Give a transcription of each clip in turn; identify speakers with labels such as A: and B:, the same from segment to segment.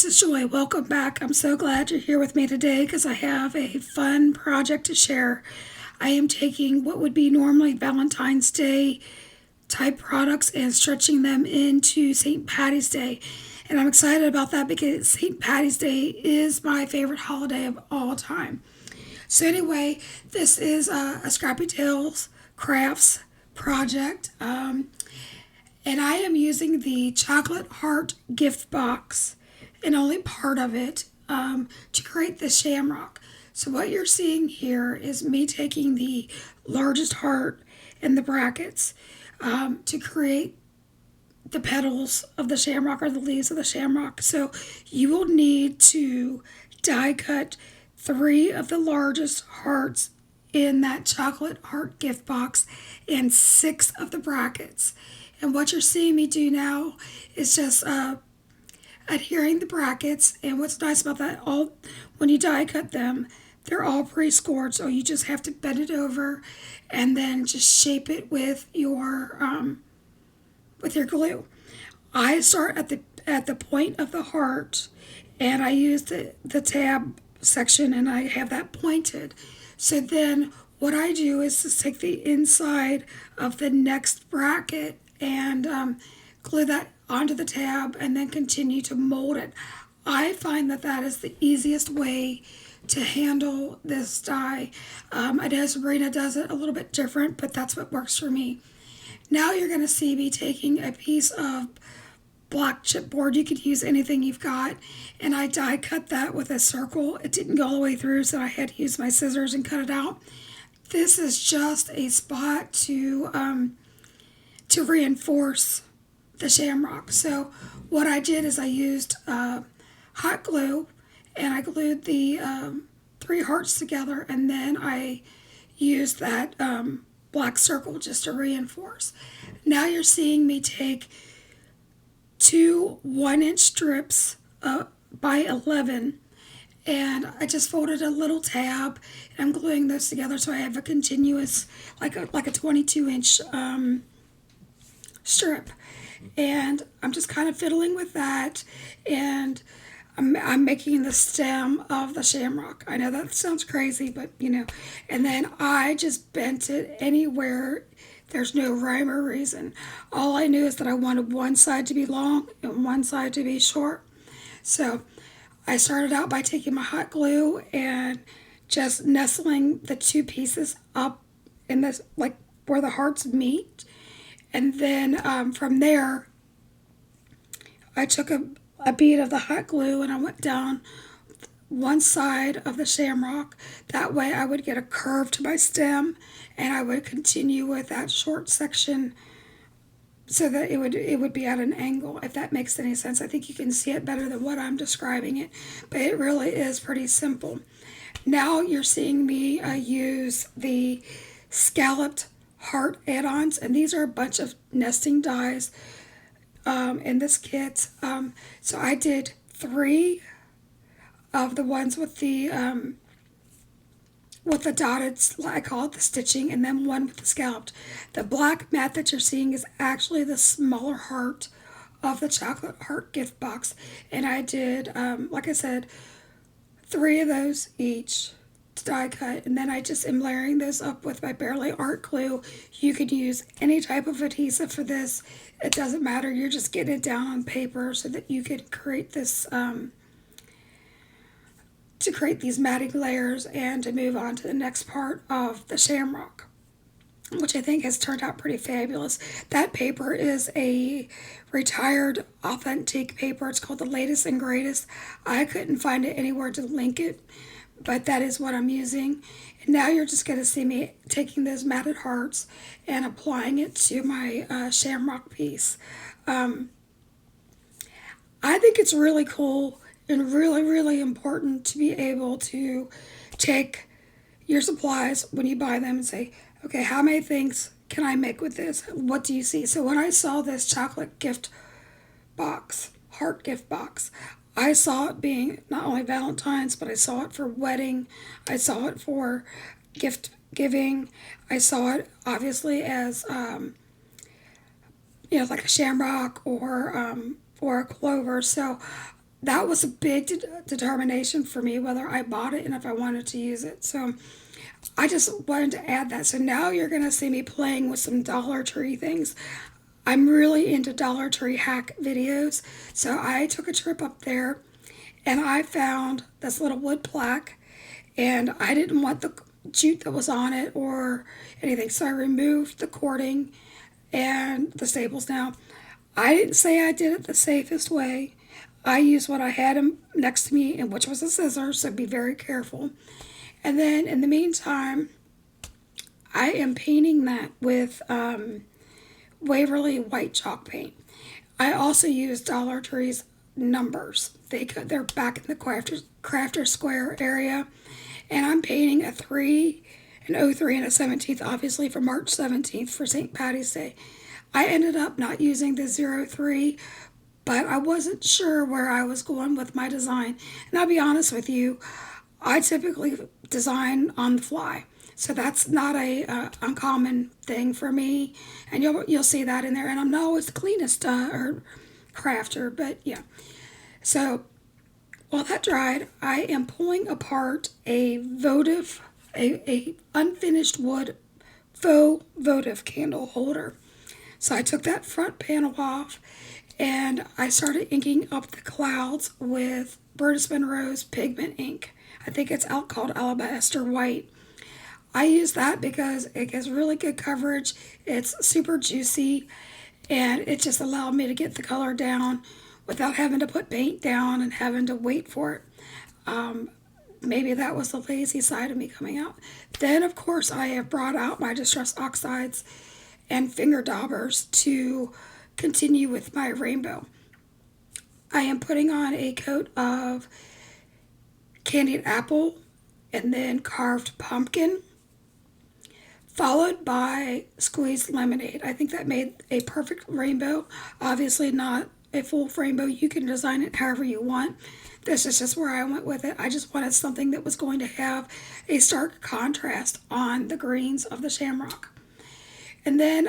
A: this is Joy. Welcome back. I'm so glad you're here with me today because I have a fun project to share. I am taking what would be normally Valentine's Day type products and stretching them into St. Patty's Day. And I'm excited about that because St. Patty's Day is my favorite holiday of all time. So, anyway, this is a Scrappy Tales Crafts project. And I am using the chocolate heart gift box and only part of it to create the shamrock. So what you're seeing here is me taking the largest heart in the brackets to create the petals of the shamrock or the leaves of the shamrock. So you will need to die cut three of the largest hearts in that chocolate heart gift box and six of the brackets. And what you're seeing me do now is just adhering the brackets. And what's nice about that, all when you die cut them, they're all pre-scored, so you just have to bend it over and then just shape it with your glue. I start at the point of the heart, and I use the tab section, and I have that pointed. So then what I do is just take the inside of the next bracket and glue that onto the tab and then continue to mold it. I find that that is the easiest way to handle this die. I know Sabrina does it a little bit different, but that's what works for me. Now you're going to see me taking a piece of black chipboard. You could use anything you've got, and I die cut that with a circle. It didn't go all the way through, so I had to use my scissors and cut it out. This is just a spot to reinforce the shamrock. So what I did is I used hot glue, and I glued the three hearts together, and then I used that black circle just to reinforce. Now you're seeing me take two 1-inch strips by 11, and I just folded a little tab, and I'm gluing those together so I have a continuous, like a 22-inch strip. And I'm just kind of fiddling with that, and I'm making the stem of the shamrock. I know that sounds crazy, but and then I just bent it anywhere. There's no rhyme or reason. All I knew is that I wanted one side to be long and one side to be short. So I started out by taking my hot glue and just nestling the two pieces up in this, like where the hearts meet. And then from there, I took a bead of the hot glue and I went down one side of the shamrock. That way I would get a curve to my stem, and I would continue with that short section so that it would be at an angle, if that makes any sense. I think you can see it better than what I'm describing it, but it really is pretty simple. Now you're seeing me use the scalloped heart add-ons, and these are a bunch of nesting dies in this kit. So I did three of the ones with the dotted, I call it the stitching, and then one with the scalloped. The black mat that you're seeing is actually the smaller heart of the chocolate heart gift box, and I did, like I said, three of those each to die cut, and then I just am layering those up with my Barely Art glue. You could use any type of adhesive for this. It doesn't matter. You're just getting it down on paper so that you could create this to create these matting layers and to move on to the next part of the shamrock, which I think has turned out pretty fabulous. That paper is a retired authentic paper. It's called The Latest and Greatest. I couldn't find it anywhere to link it, but that is what I'm using. And now you're just going to see me taking those matted hearts and applying it to my shamrock piece. I think it's really cool and really, really important to be able to take your supplies when you buy them and say, okay, how many things can I make with this? What do you see? So when I saw this chocolate gift box, heart gift box, I saw it being not only Valentine's, but I saw it for wedding. I saw it for gift giving. I saw it obviously as, like a shamrock or a clover. So that was a big determination for me whether I bought it and if I wanted to use it. So I just wanted to add that. So now you're going to see me playing with some Dollar Tree things. I'm really into Dollar Tree hack videos. So I took a trip up there and I found this little wood plaque, and I didn't want the jute that was on it or anything. So I removed the cording and the staples. Now, I didn't say I did it the safest way. I used what I had next to me, and which was a scissor, so be very careful. And then in the meantime, I am painting that with Waverly white chalk paint. I also use Dollar Tree's numbers. They're back in the crafter square area, and I'm painting a 3, an 03, and a 17th, obviously for March 17th for St. Patty's Day. I ended up not using the 03, but I wasn't sure where I was going with my design. And I'll be honest with you, I typically design on the fly. So that's not a uncommon thing for me, and you'll see that in there. And I'm not always the cleanest or crafter, but yeah. So while that dried, I am pulling apart a unfinished wood faux votive candle holder. So I took that front panel off, and I started inking up the clouds with Burgess Monroe's pigment ink. I think it's out called Alabaster White. I use that because it gives really good coverage. It's super juicy, and it just allowed me to get the color down without having to put paint down and having to wait for it. Maybe that was the lazy side of me coming out. Then, of course, I have brought out my Distress Oxides and finger daubers to continue with my rainbow. I am putting on a coat of candied apple and then carved pumpkin, followed by squeezed lemonade. I think that made a perfect rainbow. Obviously not a full rainbow. You can design it however you want. This is just where I went with it. I just wanted something that was going to have a stark contrast on the greens of the shamrock. And then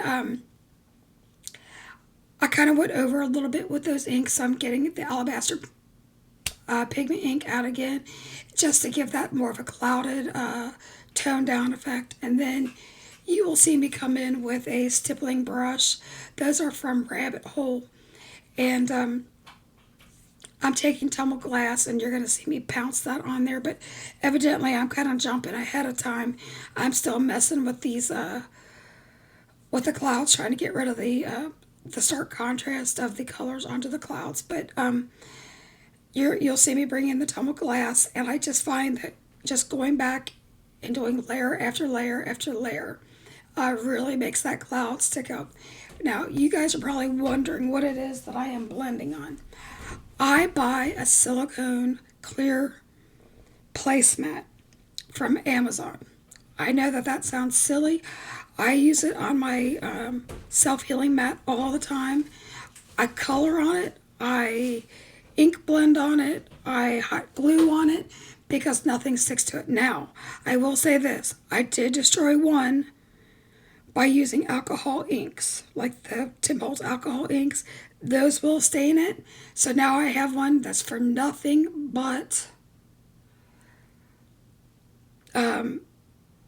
A: I kind of went over a little bit with those inks. So I'm getting the Alabaster pigment ink out again, just to give that more of a clouded, toned down effect. And then you will see me come in with a stippling brush. Those are from Rabbit Hole. And I'm taking tumbled glass, and you're going to see me pounce that on there. But evidently, I'm kind of jumping ahead of time. I'm still messing with these, with the clouds, trying to get rid of the stark contrast of the colors onto the clouds. But you'll see me bring in the tumbled glass, and I just find that just going back and doing layer after layer after layer really makes that cloud stick up. Now, you guys are probably wondering what it is that I am blending on. I buy a silicone clear placemat from Amazon. I know that sounds silly. I use it on my self-healing mat all the time. I color on it. I ink blend on it. I hot glue on it because nothing sticks to it. Now, I will say this. I did destroy one by using alcohol inks, like the Tim Holtz alcohol inks. Those will stain it. So now I have one that's for nothing but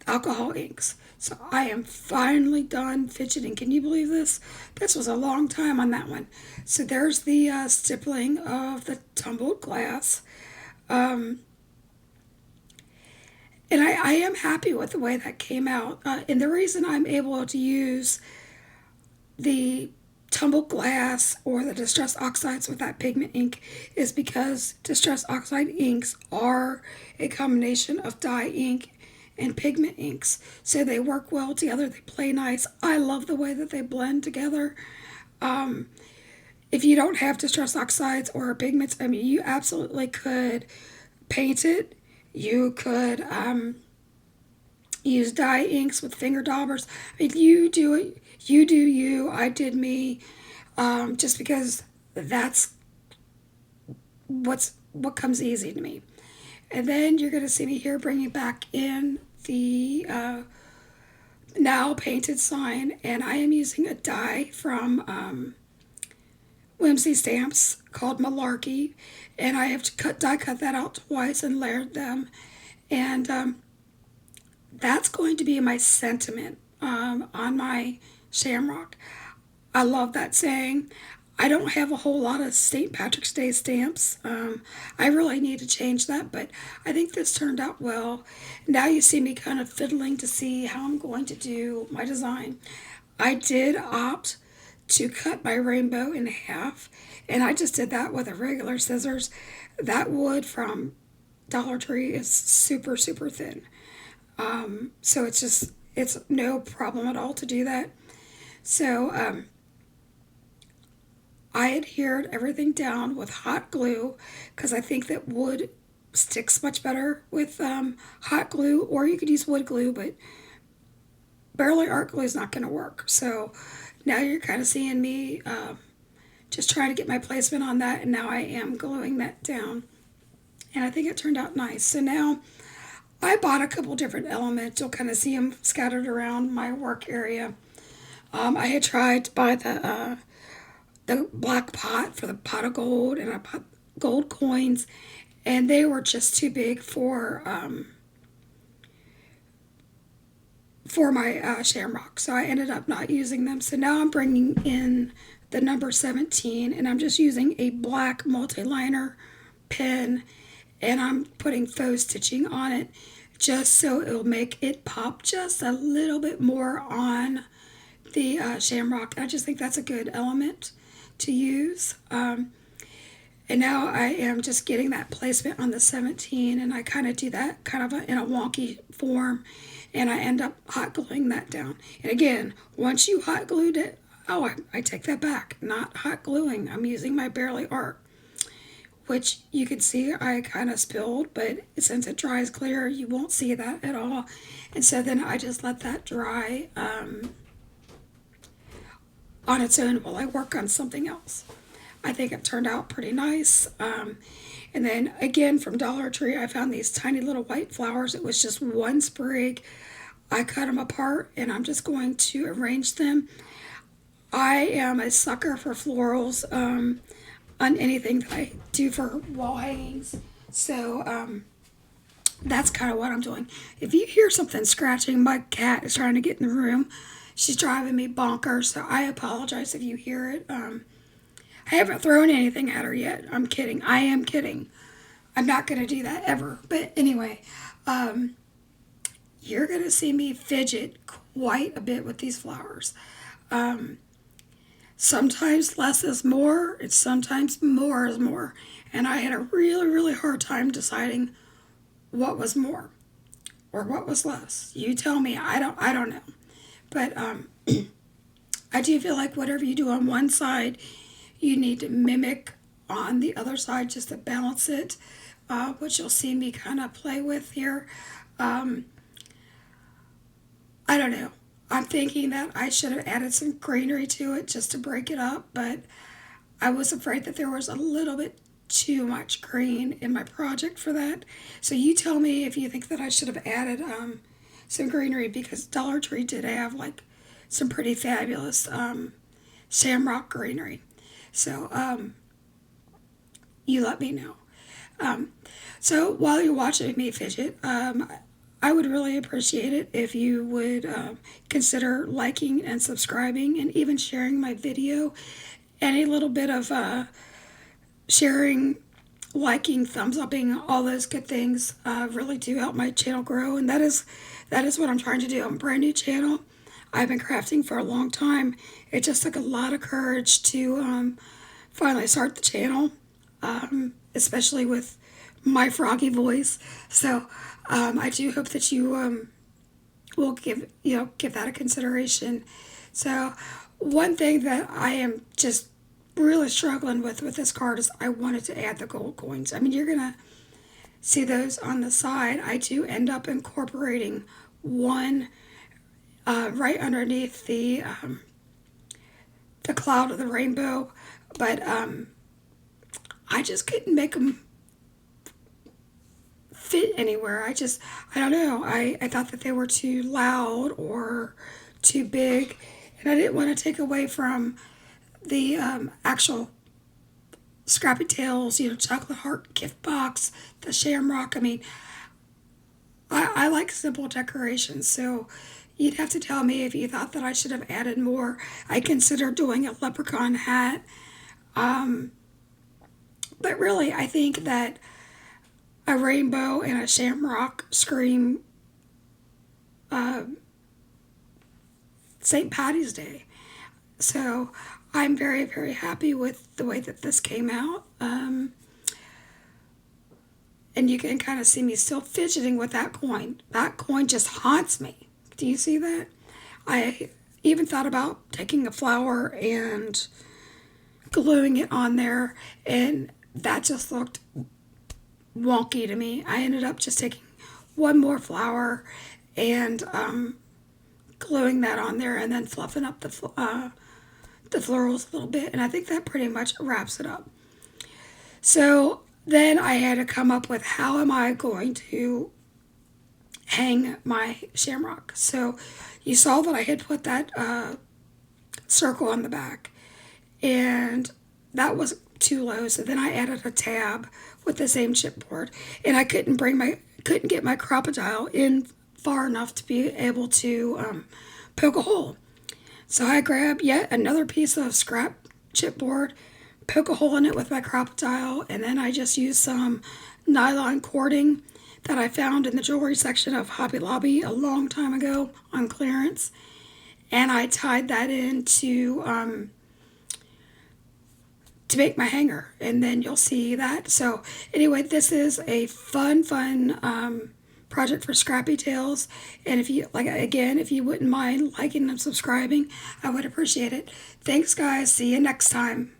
A: alcohol inks. So I am finally done fidgeting. Can you believe this? This was a long time on that one. So there's the stippling of the tumbled glass. And I am happy with the way that came out. And the reason I'm able to use the tumbled glass or the Distress Oxides with that pigment ink is because Distress Oxide inks are a combination of dye ink and pigment inks. So they work well together. They play nice. I love the way that they blend together. If you don't have Distress Oxides or pigments, I mean, you absolutely could paint it. You could use dye inks with finger daubers. I mean, you do it. You do you. I did me. Just because that's what comes easy to me. And then you're going to see me here bringing back in the now painted sign, and I am using a die from whimsy stamps called Malarkey, and I have die cut that out twice and layered them, and that's going to be my sentiment on my shamrock. I love that saying. I don't have a whole lot of St. Patrick's Day stamps. I really need to change that, but I think this turned out well. Now you see me kind of fiddling to see how I'm going to do my design. I did opt to cut my rainbow in half, and I just did that with a regular scissors. That wood from Dollar Tree is super, super thin. So it's no problem at all to do that. So I adhered everything down with hot glue because I think that wood sticks much better with hot glue, or you could use wood glue, but barely art glue is not going to work. So now you're kind of seeing me just trying to get my placement on that, and now I am gluing that down. And I think it turned out nice. So now I bought a couple different elements. You'll kind of see them scattered around my work area. I had tried to buy the black pot for the pot of gold, and I bought gold coins, and they were just too big for my shamrock, so I ended up not using them. So now I'm bringing in the number 17, and I'm just using a black multi-liner pen, and I'm putting faux stitching on it just so it'll make it pop just a little bit more on the shamrock. I just think that's a good element to use. And now I am just getting that placement on the 17, and I kind of do that kind of in a wonky form, and I end up hot gluing that down. And again, once you hot glued it, I take that back. Not hot gluing. I'm using my Barely Art, which you can see I kind of spilled, but since it dries clear, you won't see that at all. And so then I just let that dry on its own while I work on something else. I think it turned out pretty nice. And then again, from Dollar Tree, I found these tiny little white flowers. It was just one sprig. I cut them apart, and I'm just going to arrange them. I am a sucker for florals on anything that I do for wall hangings. So that's kind of what I'm doing. If you hear something scratching, my cat is trying to get in the room. She's driving me bonkers, so I apologize if you hear it. I haven't thrown anything at her yet. I'm kidding. I am kidding. I'm not going to do that ever. But anyway, you're going to see me fidget quite a bit with these flowers. Sometimes less is more, and sometimes more is more. And I had a really, really hard time deciding what was more or what was less. You tell me. I don't know. But I do feel like whatever you do on one side, you need to mimic on the other side just to balance it, which you'll see me kind of play with here. I don't know. I'm thinking that I should have added some greenery to it just to break it up, but I was afraid that there was a little bit too much green in my project for that. So you tell me if you think that I should have added some greenery, because Dollar Tree did have like some pretty fabulous shamrock greenery. So you let me know. So while you're watching me fidget, I would really appreciate it if you would consider liking and subscribing and even sharing my video. Any little bit of sharing, liking, thumbs upping, all those good things really do help my channel grow, and that is what I'm trying to do. I'm a brand new channel. I've been crafting for a long time. It just took a lot of courage to finally start the channel, especially with my froggy voice. So I do hope that you will give that a consideration. So one thing that I am just really struggling with this card is I wanted to add the gold coins. I mean, you're gonna see those on the side. I do end up incorporating one right underneath the cloud of the rainbow, but I just couldn't make them fit anywhere. I don't know. I thought that they were too loud or too big, and I didn't want to take away from the actual Scrappy Tails, chocolate heart gift box, the shamrock. I mean, I like simple decorations, so you'd have to tell me if you thought that I should have added more. I considered doing a leprechaun hat, but really, I think that a rainbow and a shamrock scream St. Patty's Day. So I'm very, very happy with the way that this came out. And you can kind of see me still fidgeting with that coin. That coin just haunts me. Do you see that? I even thought about taking a flower and gluing it on there, and that just looked wonky to me. I ended up just taking one more flower and gluing that on there, and then fluffing up the florals a little bit, and I think that pretty much wraps it up. So then I had to come up with how am I going to hang my shamrock. So you saw that I had put that circle on the back, and that was too low. So then I added a tab with the same chipboard, and I couldn't get my crocodile in far enough to be able to poke a hole. So I grabbed yet another piece of scrap chipboard, poke a hole in it with my crocodile, and then I just used some nylon cording that I found in the jewelry section of Hobby Lobby a long time ago on clearance, and I tied that in to make my hanger, and then you'll see that. So anyway, this is a fun project for Scrappy Tales, and if you wouldn't mind liking and subscribing, I would appreciate it. Thanks, guys. See you next time.